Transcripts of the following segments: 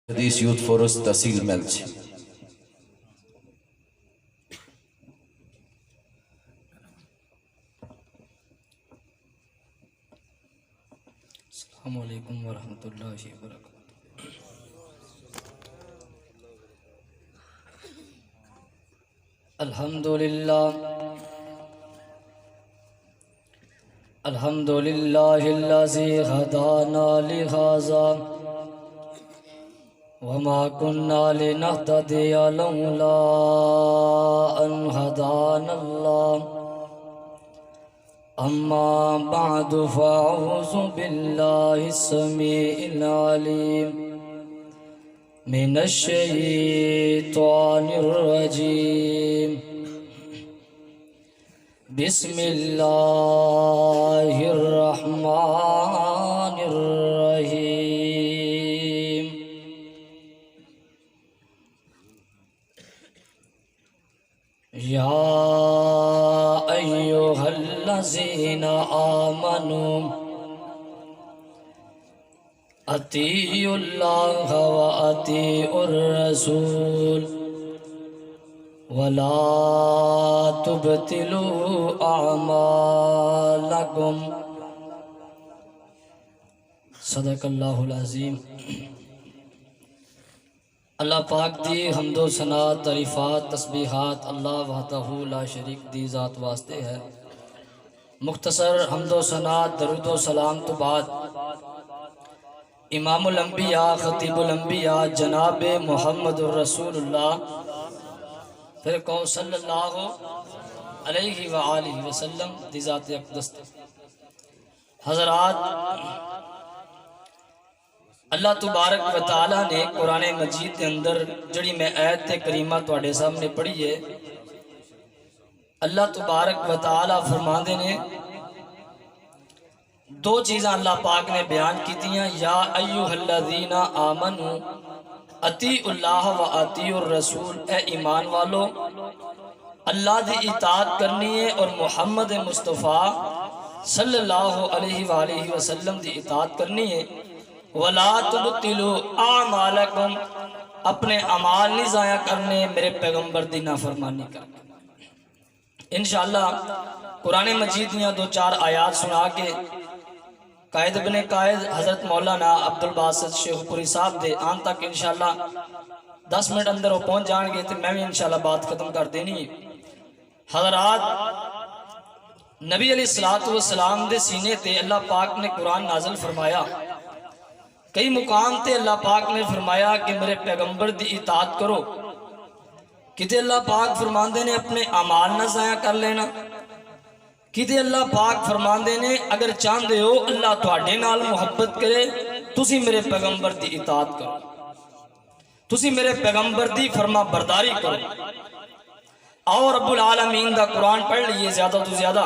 حدیث youth force تحصیل میل છે. السلام علیکم ورحمۃ اللہ وبرکاتہ. الحمد للہ الذی ہدانا لہذا وما كنا لنهتدي لولا أن هدانا الله. أما بعد فأعوذ بالله السميع العليم من الشيطان الرجيم. بسم الله الرحمن الرحيم. یا ایھا الذین آمنوا اطیعوا اللہ واطیعوا الرسول ولا تبطلوا اعمالکم. صدق اللہ العظیم. اللہ پاک دی حمد و ثنا تعریفات تسبیحات اللہ وحدہ لا شریک دی ذات واسطے ہے. مختصر حمد و ثنا درود و سلام تو بعد امام الانبیاء خطیب الانبیاء جناب محمد الرسول اللہ پھر کو صلی اللہ علیہ وآلہ وسلم دی ذات اقدس. حضرات، اللہ تبارک و تعالیٰ نے قرآن مجید کے اندر جڑی میں آیت کریمہ تواڈے سامنے پڑھی ہے، اللہ تبارک و تعالیٰ فرماندے نے دو چیزاں اللہ پاک نے بیان کی ہیں. یا ایھا الذین آمنوا اطیعوا اللہ و اطیعوا الرسول. اے ایمان والو، اللہ دی اطاعت کرنی ہے اور محمد مصطفیٰ صلی اللہ علیہ وآلہ وسلم دی اطاعت کرنی ہے. وَلَا تُبْطِلُوا أَعْمَالَكُمْ. اپنے اعمال نہیں ضائع کرنے، میرے پیغمبر دی نافرمانی کرنے. انشاءاللہ قرآن مجید دیاں دو چار آیات سنا کے قائد ابن قائد حضرت مولانا عبدالباسط شیخ پوری صاحب دے آن تک انشاءاللہ 10 منٹ اندر وہ پہنچ جان گے تو میں بھی انشاءاللہ بات ختم کر دینی ہے. حضرات، نبی علیہ السلام دے سینے تے اللہ پاک نے قرآن نازل فرمایا. کئی مقام تے اللہ پاک نے فرمایا کہ میرے پیغمبر دی اطاعت کرو. کتے اللہ پاک فرماندے نے اپنے اعمال نہ ضائع کر لینا. کتے اللہ پاک فرماندے نے اگر چاہندے ہو اللہ تواڈے نال محبت کرے تسی میرے پیغمبر دی اطاعت کرو، تسی میرے پیغمبر دی فرما برداری کرو. اور رب العالمین دا قرآن پڑھ لیے زیادہ تو زیادہ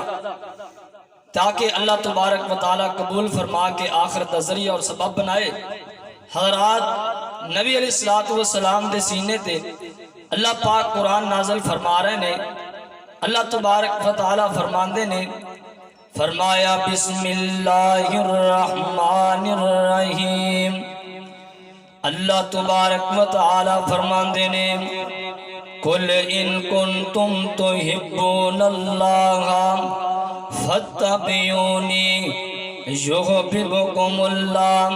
تاکہ اللہ تبارک و تعالیٰ قبول فرما کے آخرت دا ذریعہ اور سبب بنائے. حضرات، نبی علیہ السلام دے سینے تے اللہ پاک قرآن نازل فرما رہے نے. اللہ تبارک و تعالیٰ فرماندے نے فرمایا بسم اللہ الرحمن الرحیم. اللہ تبارک و تعالیٰ فرماندے نے قل ان کنتم تحبون اللہ فاتبعونی یحببکم اللہ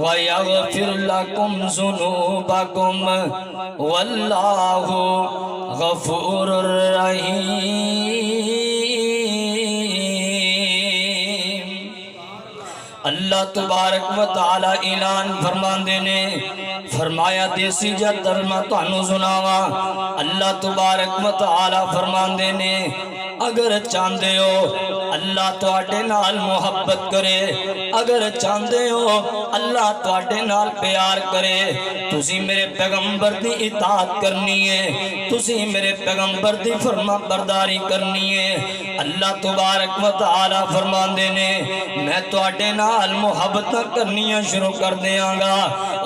ویغفر لکم ذنوبکم واللہ غفور رحیم. اللہ تبارک و تعالی اعلان فرماندے نے فرمایا دیسی جا ترجمہ تانوں سناواں. اللہ تبارک و تعالی فرماندے نے اگر چاہندے ہو اللہ تواڈے نال محبت کرے، اگر چاہندے ہو اللہ تواڈے نال پیار کرے، تسی میرے پیغمبر دی اطاعت کرنی ہے، تسی میرے پیغمبر دی فرما برداری کرنی ہے. اللہ تبارک و تعالی فرماندے نے میں تواڈے نال محبت کرنیاں شروع کر دیاں گا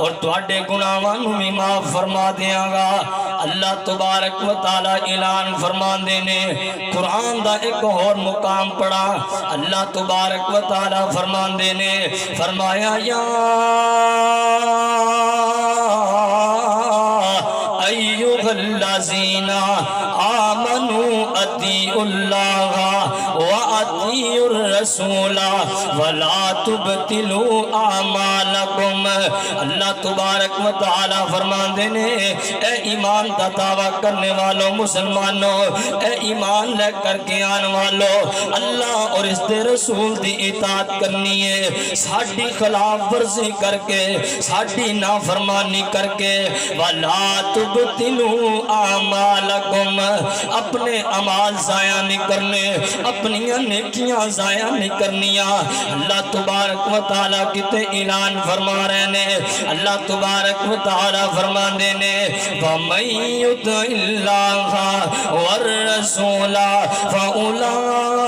اور تواڈے گناہاں نوں بھی معاف فرما دیاں گا. اللہ تبارک و تعالی اعلان فرماندے نے قرآن دا ایک اور مقام پڑھا. اللہ تبارک و تعالی فرماندے نے فرمایا یا الذین آمنوا اطیعوا اللہ واطیعوا الرسول ولا تبطلوا اعمالکم۔ اللہ تبارک و تعالی فرماندے نے اے ایمان دا دعویٰ کرنے والوں مسلمانوں، اے ایمان لے کر کے آن والوں، اللہ اور اس دے رسول دی اطاعت کرنی ہے، ساڈی خلاف ورزی کر کے، ساڈی نافرمانی کر کے، وَلَا تُبْطِلُوا أَعْمَالَكُمْ، اپنے اعمال ضائع نہیں کرنے، اپنی نیکیاں ضائع نہیں کرنیاں۔ اللہ تبارک و تعالیٰ کتے اعلان فرما رہے ہیں، اللہ تبارک و تعالیٰ فرما دینے وَمَن يُطِعِ اللَّهَ وَالرَّسُولَ فَأُولَٰئِكَ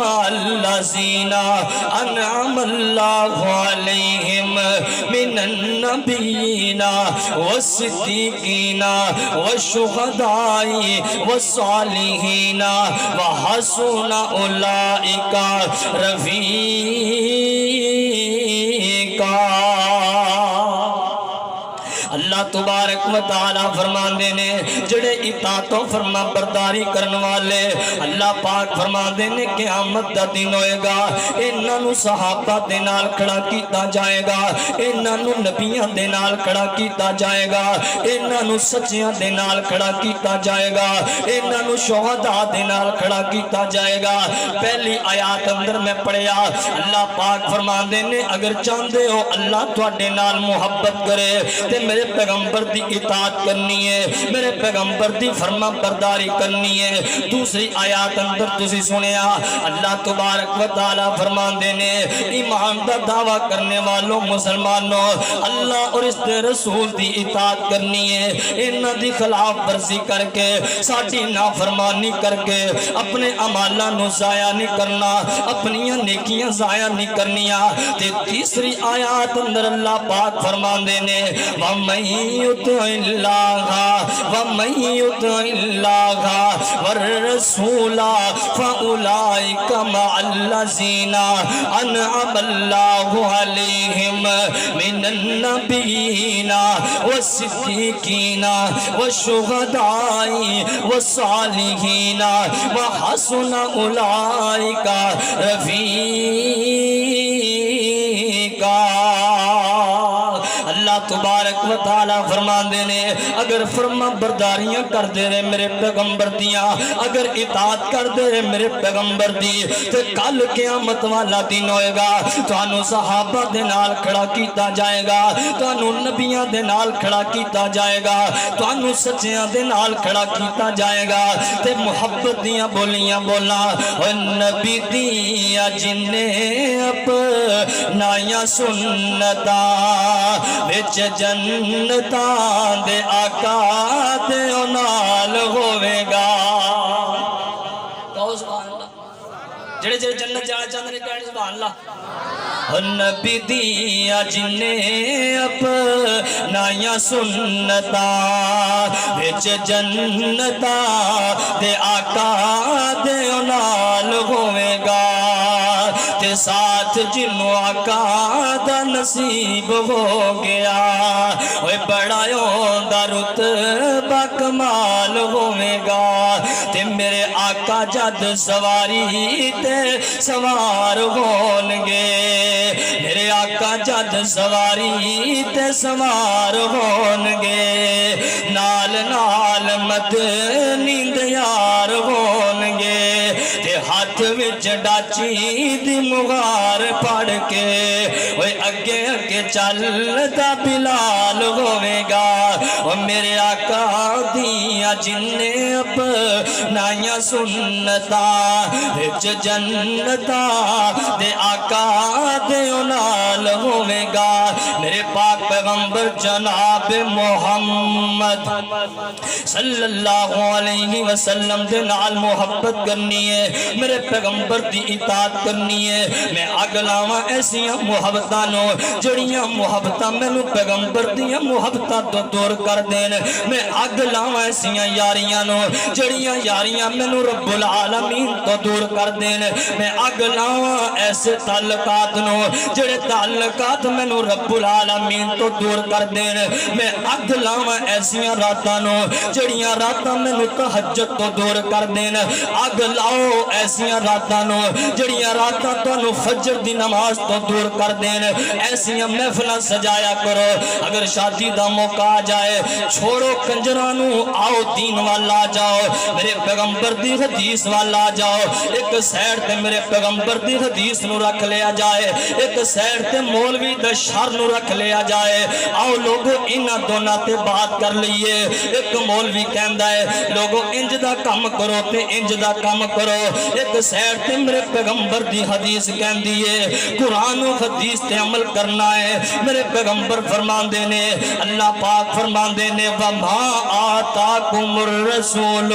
مَعَ الَّذِينَ أَنْعَمَ اللَّهُ عَلَيْهِمْ مِنَ النَّبِيِّينَ وَالصِّدِّيقِينَ وَالشُّهَدَاءِ وَالصَّالِحِينَ وَحَسُنَ أُولَٰئِكَ رَفِيقًا۔ اللہ تبارک و تعالیٰ فرماندے نے جڑے اطاعت و فرما برداری کرن والے، اللہ پاک فرماندے نے قیامت دا دن ہوئے گا، انہاں نو صحابہ دے نال کھڑا کیتا جائے گا، انہاں نو نبیاں دے نال کھڑا کیتا جائے گا، انہاں نو سچیاں دے نال کھڑا کیتا جائے گا، انہاں نو شہداء دے نال کھڑا کیتا جائے گا۔ پہلی آیات اندر میں پڑھیا، اللہ پاک فرماندے نے اگر چاہندے ہو اللہ تواڈے نال محبت کرے تے میرے پیغمبر دی اطاعت کرنی ہے، میرے پیغمبر دی فرما برداری کرنی ہے۔ دوسری آیات اندر تسی سنیا، اللہ تبارک و تعالیٰ فرماندے نے ایمان دا دعویٰ کرنے والوں مسلمانوں، اللہ اور اس دے رسول دی اطاعت کرنی ہے، انہاں دی خلاف ورزی کر کے، ساڈی نافرمانی کر کے، اپنے اعمالاں نو ضائع نہیں کرنا، اپنی نیکیاں ضائع نہیں کرنیاں۔ تے تیسری آیات اندر اللہ پاک فرماندے نے وَمَن يُطِعِ اللَّهَ وَمَن يُطِعِ اللَّهَ وَالرَّسُولَ فَأُولَٰئِكَ مَعَ الَّذِينَ أَنْعَمَ اللَّهُ عَلَيْهِمْ مِنَ النَّبِيِّينَ وَالصِّدِّيقِينَ وَالشُّهَدَاءِ وَالصَّالِحِينَ وَحَسُنَ أُولَٰئِكَ رَفِيقًا۔ اللہ تبارک و تعالیٰ فرماندے نے اگر فرما برداریاں کر دے رہے میرے پیغمبر دیاں، اگر اطاعت کر دے رہے میرے پیغمبر دی، تو کل قیامت والا دن ہوئے گا، تانوں صحابہ دے نال کھڑا کیتا جائے گا، تانوں نبیاں دے نال کھڑا کیتا جائے گا، تانوں سچیاں دے نال کھڑا کیتا جائے گا۔ تے محبت دیاں بولیاں بولا اے نبی دیاں جننے اپنائیاں سنتاں وچ جنتاں دے آقا دے نال ہوے گا۔ کہو سبحان اللہ، جڑے جڑے جنت جانا چاہندے نے کہن سبحان اللہ۔ نبی دیاں جننے اپنائیاں سنتاں وچ جنتاں دے آقا دے نال ہوے گا، تے ساتھ جنوں آقا دا نصیب ہو گیا، اوے بڑا اوندا رتبہ کمال ہوے گا، تے میرے آقا جد سواری تے سوار ہون گے، میرے آقا جد سواری تے سوار ہون گے، نال نال مدنی دیار ہون گے، تے ہاتھ وچ ڈاچی دی مغار پڑھ کے اوے اگے اگے چلدا بلال ہوے گا۔ او میرے آقا دیاں جننے اپنائیاں سنتاں وچ جنتاں دے آقا دے نال ہوے گا۔ میرے پاک پیغمبر جناب محمد صلی اللہ علیہ وسلم دے نال محبت کرنی ہے، میرے پیغمبر دی اطاعت کرنی ہے۔ میں اگ لاواں ایسیاں محبتاں نو جڑیاں محبتاں مینوں پیغمبر دیاں محبتاں تو دور کر دین، میں اگ لاواں ایسیاں یاریاں نو جڑیاں یاریاں مینوں رب العالمین تو دور کر دین، میں اگ لاواں ایسے تعلقات نو جڑے تعلقات مینوں رب العالمین العالمین تو دور کر دین میں اگ لاواں ایسیاں راتاں نو جڑیاں راتاں مینوں تہجد تو دور کر دین اگ لاؤ ایسیاں راتاں نو جڑیاں راتاں تانوں فجر دی نماز تو دور کر دین ایسیاں محفلاں سجایا کرو اگر شادی دا موقع آ جائے چھوڑو کنجرانو آؤ دین والا جاؤ میرے پیغمبر دی حدیث والا جاؤ ایک سائیڈ تے میرے پیغمبر دی حدیث نو رکھ لیا جائے ایک سائیڈ تے مولوی دا شر نو رکھ لیا جائے آؤ لوگو انہاں دونوں تے بات کر لئیے ایک مولوی کہندا ہے لوگو انج دا کام کرو تے انج دا کام کرو ایک سائیڈ تے میرے پیغمبر دی حدیث کہندی ہے قرآن و حدیث تے عمل کرنا ہے میرے پیغمبر فرماندے نے اللہ پاک فرماندے نے وَمَا آتَاكُمُ الرَّسُولُ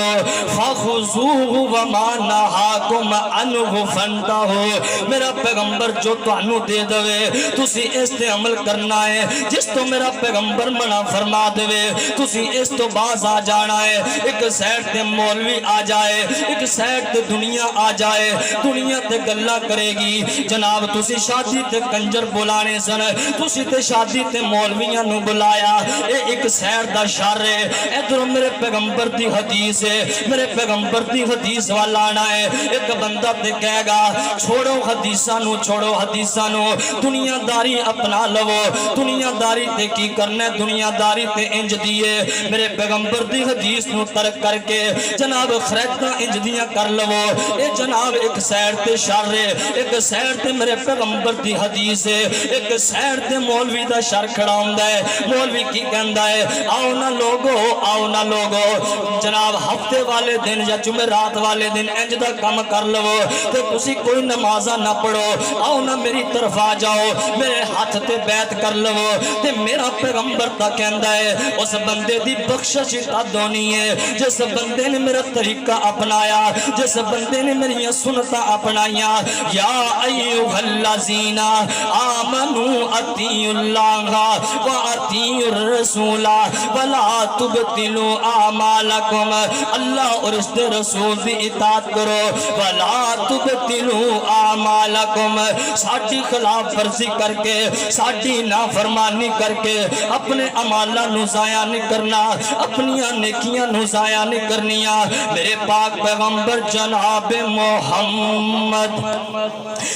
فَخُذُوهُ وَمَا نَهَاكُمْ عَنْهُ فَانْتَهُوا میرا پیغمبر جو تانوں دے دوے تسی اس تے عمل کرنا ہے جس تو میرا پیغمبر منع فرما دوے تسی اس تو باز آ جانا ہے ایک سائیڈ تے مولوی آ جائے ایک سائیڈ تے دنیا آ جائے دنیا تے گلا کرے گی جناب تسی شادی تے کنجر بلانے سن تسی تے شادی تے مولویاں نو بلایا اے ایک سائیڈ دا شر ہے ادھر میرے پیغمبر دی حدیث ہے میرے پیغمبر دی حدیث والا آنا ہے ایک بندہ تے کہے گا چھوڑو حدیثاں نو دنیا داری اپنا لو دنیا داری تے کی کرنا ہے دنیا داری تے انج دیئے میرے پیغمبر دی حدیث نو ترک کر کے جناب خریدہ انج دیاں کر لو اے جناب ایک سائیڈ تے شر ہے ایک سائیڈ تے میرے پیغمبر دی حدیث ہے ایک سائیڈ تے مولوی دا شر کھڑا ہوندا ہے مولوی کی کہندا ہے آؤ نہ لوگو جناب ہفتے والے دن یا جمعرات والے دن انج دا کام کر لو تے تسی کوئی نمازاں نہ پڑھو آؤ نہ میری طرف آ جاؤ میرے ہاتھ تے بیعت کر لو تے میرا پیغمبر تا کہندا ہے اس بندے دی بخشش ہونی ہے جس بندے نے میرا طریقہ اپنایا جس بندے نے میری سنتاں اپنائیاں یا ایھا الذین آمنوا اطیعوا اللہ واطیعوا الرسول ولا تبطلوا اعمالکم اللہ اور اس دے رسول دی اطاعت کرو ولا تبطلوا اعمالکم ساڈی خلاف ورزی کر کے ساڈی نافرمانی کر کے اپنے اعمالاں نو ضائع نہیں کرنا اپنیاں نیکیاں نو ضائع نہیں کرنیاں میرے پاک پیغمبر جناب محمد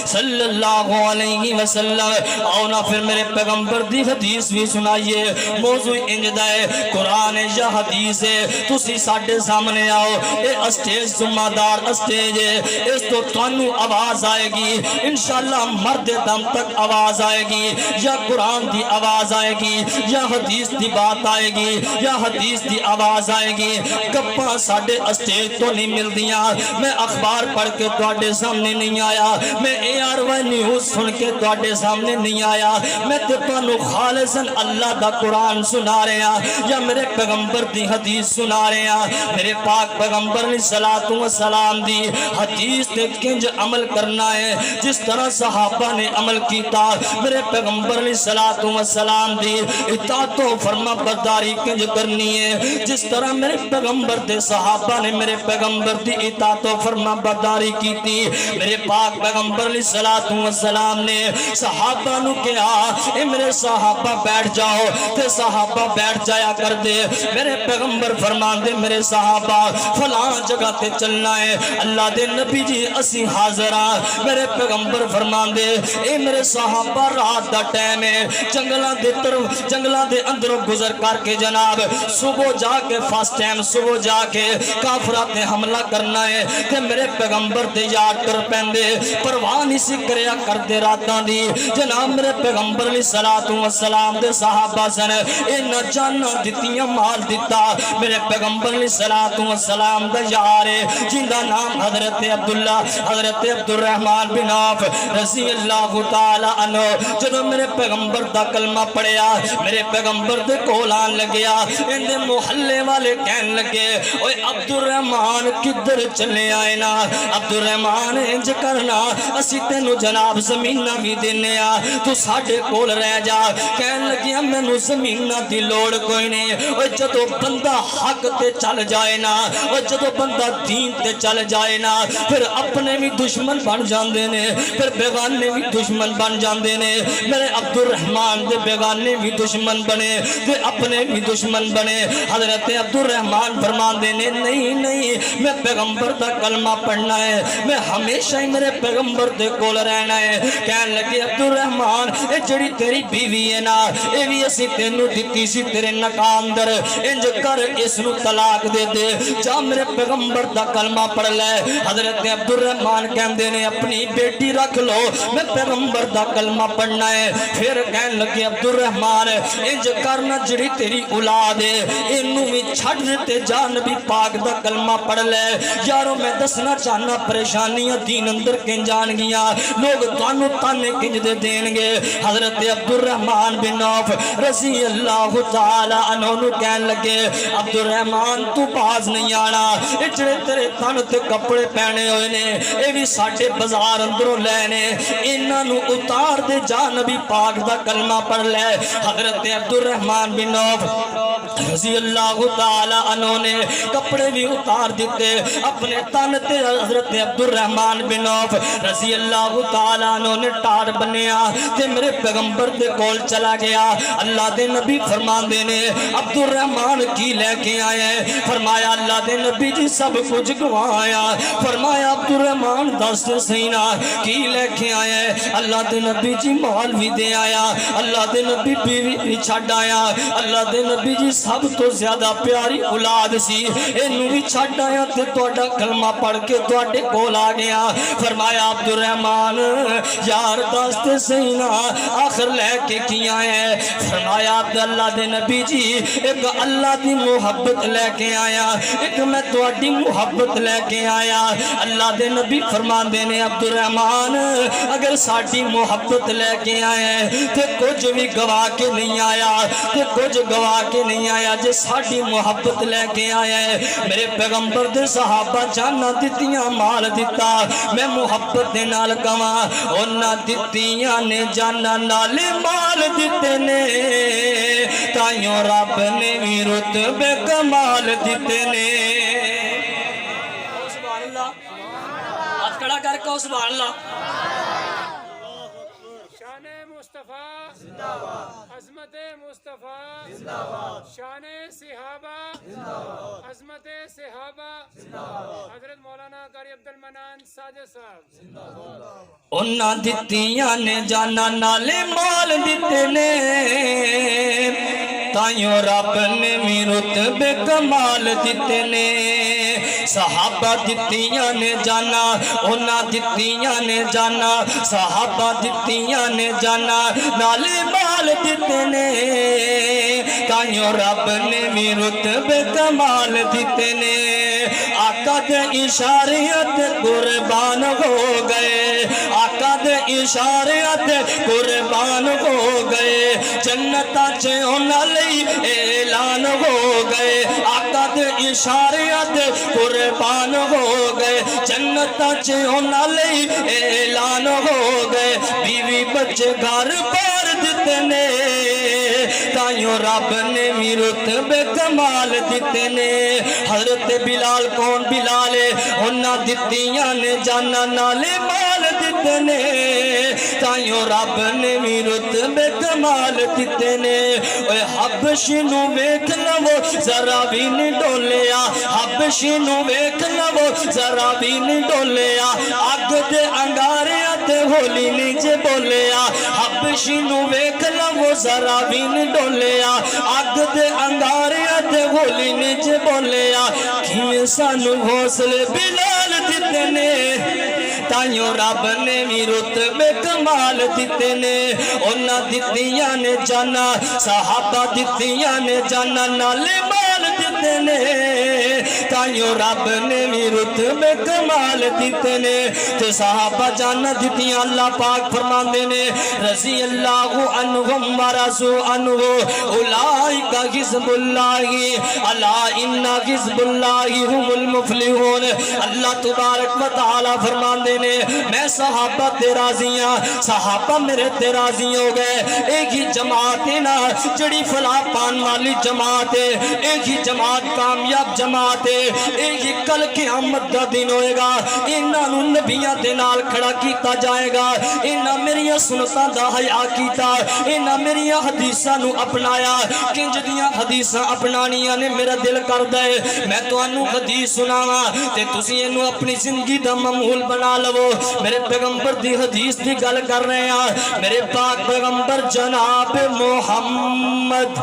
صلی اللہ علیہ وسلم آؤ نا پھر میرے پیغمبر دی حدیث بھی سنائیے موضوع انجدہ ہے قرآن یا حدیث ہے تسی ساڑھے سامنے آؤ اے اسٹیج ذمہ دار اسٹیج ہے اس تو تانوں آواز آئے گی انشاءاللہ مرد دم تک آواز آئے گی یا قرآن دی آواز آئے گی یا حدیث دی بات آئے گی یا حدیث دی آواز آئے گی گپاں ساڑھے اسٹیج تو نہیں مل دیاں میں اخبار پڑھ کے تواڈے سامنے نہیں آیا میں اے آر وائی نیوز سن کے تواڈے سامنے نہیں آیا میں تے تانوں خالصاً اللہ دا قرآن سنا رہے ہیں یا میرے پیغمبر دی حدیث سنا رہے ہیں میرے پاک پیغمبر علیہ السلام دی حدیث تے کنج عمل کرنا ہے جس طرح صحابہ نے عمل کیتا میرے پیغمبر علیہ السلام دی اطاعت و فرما برداری کنج کرنی ہے جس طرح میرے پیغمبر دے صحابہ نے میرے پیغمبر دی اطاعت و فرما برداری کی تھی میرے پاک پیغمبر علیہ السلام نے صحابہ نو کہا اے میرے صحابہ بیٹھ جاؤ تے صحابہ بیٹھ جایا کر دے میرے پیغمبر فرمان دے میرے صحابہ فلاں جگہ تے چلنا ہے اللہ دے نبی جی اسی حاضر ہاں میرے پیغمبر فرمان دے اے میرے صحابہ رات دا ٹائم ہے جنگلاں دے اندروں گزر کر کے جناب صبح جا کے فاسٹ ٹائم صبح جا کے کافرات نے حملہ کرنا ہے کہ میرے پیغمبر دے یاد کر پہندے پرواہ نہیں سی کریا کر دے راتاں دی جناب میرے پیغمبر علیہ السلام دے صحابہ سن اے نہ جانا دتیاں مال دیتا میرے پیغمبر علیہ السلام دا یار ہے جن دا نام حضرت عبداللہ حضرت عبد الرحمن بن عوف رضی اللہ تعالی عنہ جدو میرے پیغمبر دا کلمہ پڑھیا میرے پیغمبر دے کولان لگیا ان دے محلے والے کہن لگے اوے عبد الرحمن کدھر چلے آئے نا عبد الرحمن انج کرنا اسی تینو جناب زمینہ بھی دینے تو ساڈے کول رہ جا کہن لگیا مینوں زمیناں دی لوڑ کوئی نہیں او جدوں بندہ حق تے چل جائے نا او جدوں بندہ دین تے چل جائے نا پھر اپنے بھی دشمن بن جاندے نے پھر بیگانے بھی دشمن بن جاندے نے میرے عبد الرحمن دے بیگانے بھی دشمن بنے تے اپنے بھی دشمن بنے حضرت عبد الرحمن فرماندے نے نہیں نہیں میں پیغمبر دا کلمہ پڑھنا ہے میں ہمیشہ ہی میرے پیغمبر دے کول رہنا ہے کہن لگے عبد الرحمن اے جڑی تیری بیوی ہے نا اے بھی اسی تینوں دتی سی تیرے نکاح اندر انج کر اس نو طلاق دے دے جا میرے پیغمبر دا کلمہ پڑھ لے حضرت عبد الرحمن کہندے نے اپنی بیٹی رکھ لو میں پیغمبر دا کلمہ پڑھنا ہے پھر کہن لگے عبد الرحمن انج کرنا جڑی تیری اولاد ہے اینوں بھی چھڈ تے جا نبی پاک دا کلمہ پڑھ لے یارو میں دسنا چاہنا پریشانیاں دین اندر کن جان گیاں لوگ تانوں تانے کنج دے دین گے حضرت عبد الرحمن بن عوف رضی اللہ تعالی عنہ نو کہن لگے عبد الرحمن تو باز نہیں آنا اے جڑے تیرے تن تے کپڑے پہنے ہوئے نے اے بھی ساڈے بازار اندروں لینے انہاں نو اتار دے جا نبی پاک دا کلمہ پڑھ لے حضرت عبد الرحمن بن عوف رضی اللہ تعالی عنہ نے کپڑے بھی اتار دیتے اپنے تن تے حضرت عبد الرحمن بن عوف رضی اللہ تعالی عنہ نے ٹار بنیا تے میرے پیغمبر دے کول چلا گیا اللہ دے نبی فرماندے نے عبد الرحمن کی لے کے آئے فرمایا اللہ دے نبی جی سب کچھ گوایا فرمایا عبد الرحمن دس سینا کی لے کے آئے اللہ دے نبی جی مال بھی دے آیا اللہ دے نبی بیوی بھی چھڈ آیا اللہ دے نبی جی سب تو زیادہ پیاری اولاد سی اینوں بھی چھڈ آیا تے تہاڈا کلمہ پڑھ کے تہاڈے کول آ گیا فرمایا عبد الرحمن یار دس تے سینا آخر لے کے کی آئے فرمایا اللہ دے نبی جی ایک اللہ دی محبت لے کے آیا ایک میں تہاڈی محبت لے کے آیا اللہ دے نبی فرماندے نے عبد الرحمن اگر ساڈی محبت لے کے آئے تے کچھ بھی گوا کے نہیں آیا تے کچھ گوا کے نہیں آیا جے ساڈی محبت لے کے آیا ہے میرے پیغمبر دے صحابہ جانا دتیاں مال دتا میں محبت دے نال گواں انہاں دتیاں نے جانا نال مال دتے نے تائیوں رب نے بھی رتبے کمال دتے نے سبحان اللہ ہاتھ کھڑا کر کے سبحان اللہ شان مصطفیٰ عظمت مصطفیٰ شان صحابہ عظمت صحابہ حضرت مولانا قاری عبد المنان ساجد صاحب انہاں دتیاں نے جانا نالے مال دتے نے تائیوں رب نے بھی رتبے کمال دتے نے صحابہ دتیاں نے جانا انہاں دتیاں نے جانا صحابہ دتیاں نے جانا نالے مال دتے نے تائیوں رب نے بھی رتبے کمال دتے نے آقا دے اشاریت قربان ہو گئے آقا دے اشاریت قربان ہو گئے جنتا چے انہاں لئی اعلان ہو گئے آقا دے اشاریت قربان ہو گئے جنتا چے انہاں لئی اعلان ہو گئے بیوی بچے گھر بار دتے نے تائیوں رب نے بھی رتبے کمال دتے نے حضرت بلال کون بلال ہے انہاں دتیاں نے جانا نالے مال دتے نے تائیوں رب نے بھی رتبے کمال دتے نے اوے حبشی نو ویکھ لو ذرا بھی نہیں ڈولیا حبشی نو ویکھ لو ذرا بھی نہیں ڈولیا اگ دے انگاریاں تے ہولی نہیں جے بولیا حبشی نو ویکھ لو ذرا بھی نہیں ڈولیا اگ دے انگاریاں تے ہولی نہیں جے بولیا کیویں سانو حوصلے بلال دتے نے تائیوں رب نے بھی رتبے کمال دتے نے انہاں دتیاں نے جانا صحابہ دتیاں نے جانا نالے مال دتے نے تائیوں رب نے بھی رتبے کمال دیتے نے تے صحابہ جانت دیتیاں اللہ پاک فرماندے نے رضی اللہ عنہم ورضوا عنہ اولئک حزب اللہ الا ان حزب اللہ هم المفلحون اللہ تبارک و تعالی فرماندے نے میں صحابہ تے راضی ہاں صحابہ میرے تے راضی ہو گئے ایک ہی جماعت ہے نا جڑی فلاح پان والی جماعت ہے ایک ہی جماعت کامیاب جماعت ہے ایک ہی کل قیامت دا دن ہوئے گا انہاں نوں نبیاں دے نال کھڑا کیتا جائے گا انہاں میریاں سنتاں دا حیا کیتا انہاں میریاں حدیثاں نوں اپنایا کنج دیاں حدیثاں اپنانیاں نے میرا دل کردا ہے میں تانوں حدیث سناواں تے تسی اینوں اپنی زندگی دا معمول بنا لو میرے پیغمبر دی حدیث دی گل کر رہے ہیں میرے پاک پیغمبر جناب محمد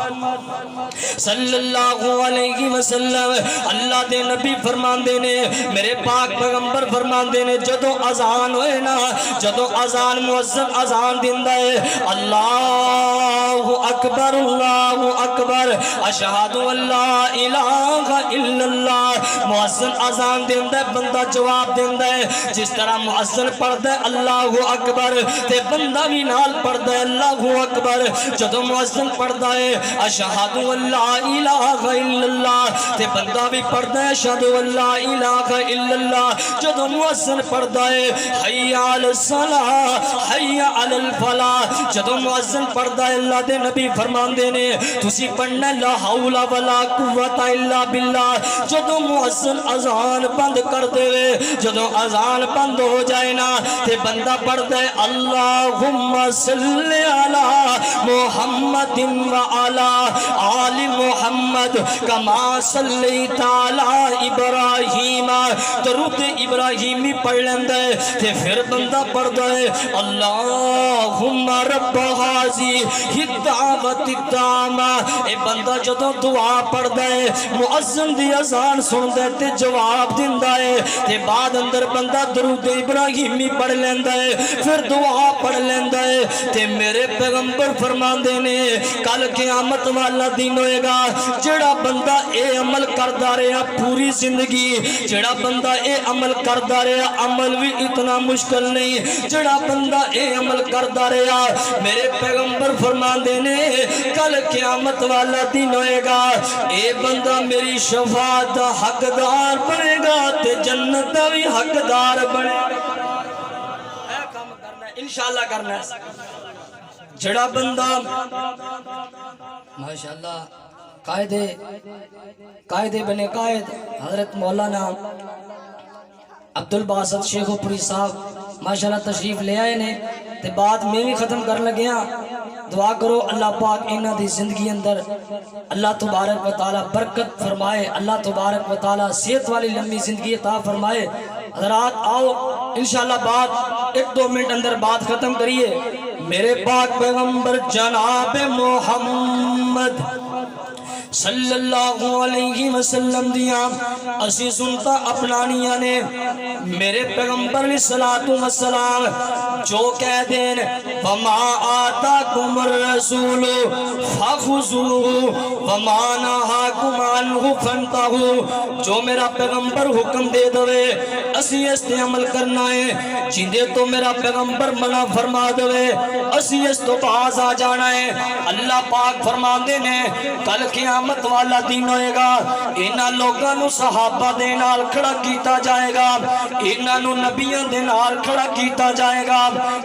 صلی اللہ علیہ وسلم اللہ دے نبی فرماندے نے میرے پاک پیغمبر فرماندے نے جدوں اذان ہوئے نا جدوں اذان مؤذن اذان دیندا ہے اللہ اکبر اشہد ان لا الہ الا اللہ مؤذن اذان دیندا ہے بندہ جواب دیندا ہے جس طرح مؤذن پڑھدا ہے اللہ اکبر تے بندہ بھی نال پڑھدا ہے اللہ اکبر جدوں مؤذن پڑھدا ہے اشہد ان لا الہ الا اللہ تے بندہ بھی پڑھدا ہے اشہد ان لا الہ الا اللہ جدوں مؤذن پڑھدا ہے حی علی الصلاۃ حی علی الفلاح جدوں مؤذن پڑھدا ہے اللہ دے نبی فرماندے نے تسی پڑھنا لا حول ولا قوت الا باللہ جدوں مؤذن اذان بند کر دے جدوں اذان بند ہو جائے نا تے بندہ پڑھدا ہے اللہم صلی علی محمد و علی آل محمد کما صلیت علی ابراہیم درود ابراہیمی پڑھ لیندا ہے تے پھر بندہ پڑھدا ہے اللہم رب ہذی الدعوۃ التامہ اے بندہ جدوں دعا پڑھدا ہے مؤذن دی اذان سندا ہے تے جواب دیندا ہے تے بعد اندر بندہ درود ابراہیمی پڑھ لیندا ہے پھر دعا پڑھ لیندا ہے تے میرے پیغمبر فرماندے نے کل قیامت والا دن ہوئے گا جڑا بندہ اے عمل کردا رہا پوری زندگی جڑا بندہ اے عمل کردا رہا عمل بھی اتنا مشکل نہیں جڑا بندہ اے عمل کردا رہا میرے پیغمبر فرماندے نے کل قیامت والا دن ہوئے گا اے بندہ میری شفاعت دا حقدار بنے گا تے جنت دا بھی حقدار بنے گا اے کام کرنا ہے انشاءاللہ کرنا ہے جڑا بندہ ماشاءاللہ قائد بنے قائد حضرت مولانا عبدالباسط شیخو پوری صاحب ماشاءاللہ تشریف لے آئے نے تے بات میں بھی ختم کر لگیا دعا کرو اللہ پاک انہاں دی زندگی اندر اللہ تبارک و تعالی برکت فرمائے اللہ تبارک و تعالی صحت والی لمبی زندگی عطا فرمائے حضرات آؤ انشاءاللہ بات 1-2 منٹ اندر بات ختم کریے میرے پاک پیغمبر جناب محمد صلی اللہ علیہ وسلم دیاں اسی سنتا اپنانیاں نے میرے پیغمبر علیہ السلام جو کہہ دین وما آتاکم الرسول فخذوہ وما نہاکم عنہ فانتہوا جو میرا پیغمبر حکم دے دوے اسی اس تے عمل کرنا ہے جندے تو میرا پیغمبر منع فرما دوے اسی اس تو باز آ جانا ہے اللہ پاک فرما دینے کل قیامت والا دن ہوئے گا انہاں لوگاں نو صحابہ دے نال کھڑا کیتا جائے گا انہاں نو نبیوں دے نال کھڑا کیتا جائے گا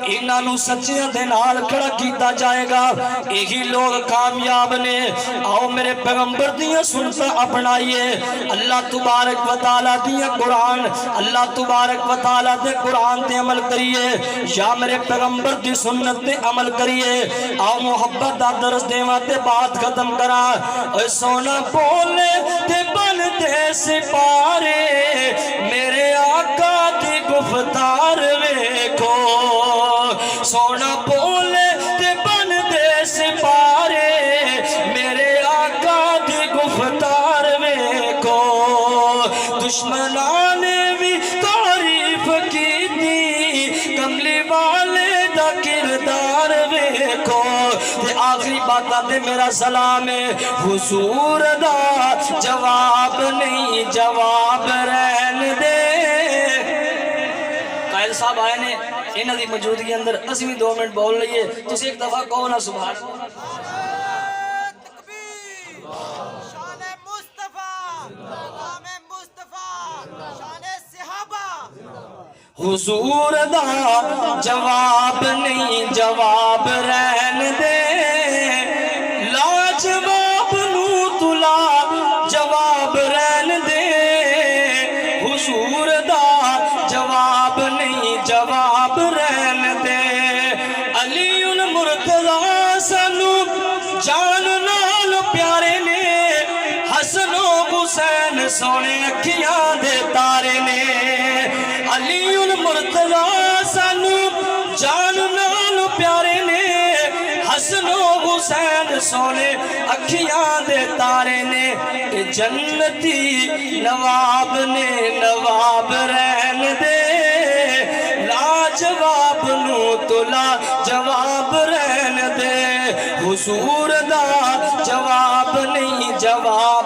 انہاں نو سچیاں دے نال کھڑا کیتا جائے گا یہی لوگ کامیاب نے آؤ میرے پیغمبر دیاں سنتا اپنائیے اللہ تبارک و تعالیٰ دیاں قرآن اللہ تبارک و تعالیٰ دے قرآن تے عمل کریے یا میرے پیغمبر دی سنت تے عمل کریے آؤ محبت دا درس دیواں تے بات ختم کرا اے سونا بولے تے بن دے سپارے میرے آقا دی گفتار ویکھو سونا بولے تے بن دے سپارے میرے آقا دی گفتار ویکھو دشمنان نے بھی تعریف کی تھی کملی والے دا کردار ویکھو تے آخری باتاں تے میرا سلام ہے حضور دا جواب نہیں جواب رہن دے قائل صاحب آئے نے انہاں دی موجودگی اندر اسی بھی 2 منٹ بول لئیے تسی ایک دفعہ کہو نا سبحان شان مصطفیٰ نام مصطفیٰ شان صحابہ حضور دا جواب نہیں جواب رہن دے لاجواب نو تلا جواب رہن دے حضور دا جواب نہیں جواب رہن دے علی المرتضی سنو جان نال پیارے نے حسن و حسین سونے اکھیاں دے تارے نے علی المرتضی سنو جان نال پیارے نے حسن و حسین سونے اکھیاں دے تارے نے اے جنتی نواب نے نواب رہن دے لاجواب نو تلا جواب رہن دے حضور دا جواب نہیں جواب